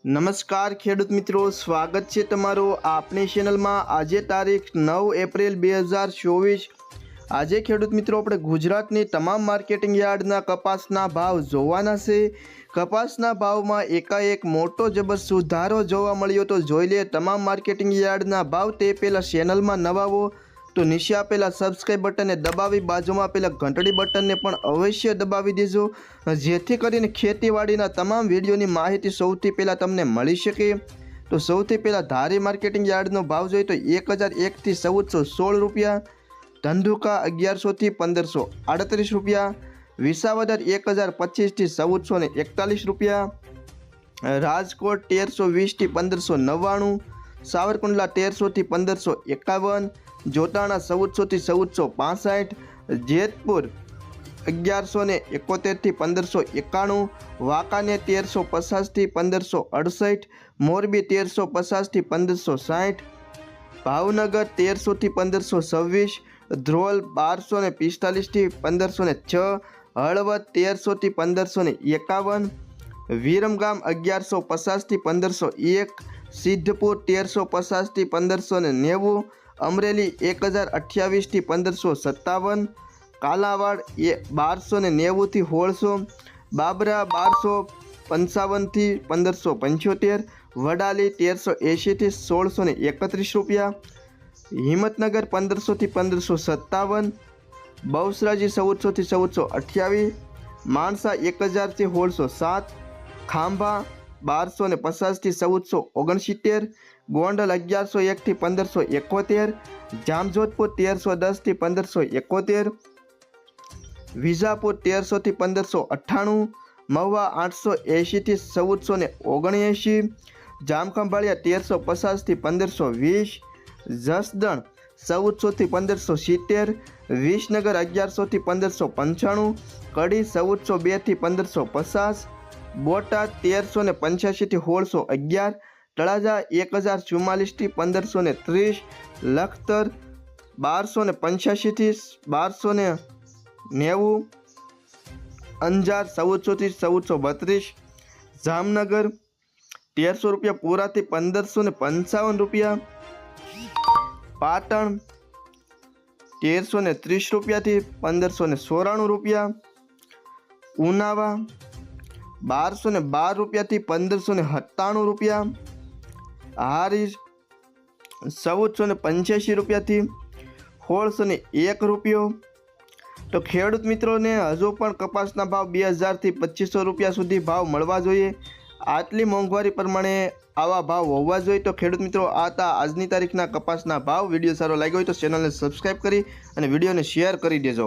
નમસ્કાર ખેડૂત મિત્રો, સ્વાગત છે તમારું આપણી ચેનલમાં। આજે તારીખ 9 એપ્રિલ 2024। આજે ખેડૂત મિત્રો આપણે ગુજરાતની તમામ માર્કેટિંગ યાર્ડના કપાસના ભાવ જોવાના છે। કપાસના ભાવમાં એકાએક મોટો જબર સુધારો જોવા મળ્યો તો જોઈ લે તમામ માર્કેટિંગ યાર્ડના ભાવ। તે પહેલાં ચેનલમાં નવા હો તો નીચે આપેલા સબસ્ક્રાઇબ બટનને દબાવી બાજુમાં આપેલા ઘંટડી બટનને પણ અવશ્ય દબાવી દેજો, જેથી કરીને ખેતીવાડીના તમામ વિડીયોની માહિતી સૌથી પહેલાં તમને મળી શકે। તો સૌથી પહેલાં ધારી માર્કેટિંગ યાર્ડનો ભાવ જોઈએ તો 1001 થી 1416 રૂપિયા, ધંધુકા 1100 થી 1538 રૂપિયા, વિસાવદર 1025 થી 1441 રૂપિયા, રાજકોટ 1320 થી 1599, સાવરકુંડલા 1300 થી 1551, જોટાણા 1400 થી 1465, જેતપુર 1171 થી 1591, વાંકાનેર 1350 થી 1568, મોરબી 1350 થી 1560, ભાવનગર 1300 થી 1526, ધ્રોલ 1245 થી 1506, હળવદ 1300 થી 1551, વિરમગામ 1150 થી 1501, સિદ્ધપુર 1350 થી 1590, અમરેલી 1028 થી 1557, કાલાવાડ 1290 થી 1600, બાબરા 1255 થી 1575, વડાલી 1380 થી 1631 રૂપિયા, હિંમતનગર 1500 થી 1557, બહુસરાજી 1400 થી 1428, માણસા 1000 થી 1607, ખાંભા 1250 થી 1469, ગોંડલ 1101 થી 1571, જામજોધપુર 1310 થી 1571, વિજાપુર 1300 થી 1598, મહુવા 880 થી 1479, જામખંભાળિયા 1350 થી 1520, જસદણ 1400 થી 1570, વિસનગર 1100 થી 1595, કડી 1402 થી 1550, બોટાદ 1385 થી 1611, તળાજા 1044 થી 1530, લખતર 1285 થી 1290, અંજાર 1400 થી 1432, જામનગર 1300 રૂપિયા પૂરાથી 1555 રૂપિયા, પાટણ 1330 રૂપિયાથી 1594 રૂપિયા, ઉનાવા 1212 રૂપિયાથી 1597 રૂપિયા, હારીજ 1485 રૂપિયાથી 1601 રૂપિયો। તો ખેડૂત મિત્રોને હજુ પણ કપાસના ભાવ 2000 થી 2500 રૂપિયા સુધી ભાવ મળવા જોઈએ। આટલી મોંઘવારી પ્રમાણે આવા ભાવ હોવા જોઈએ। તો ખેડૂત મિત્રો આ હતા આજની તારીખના કપાસના ભાવ। વિડીયો સારો લાગ્યો હોય તો ચેનલને સબસ્ક્રાઈબ કરી અને વિડીયોને શેર કરી દેજો।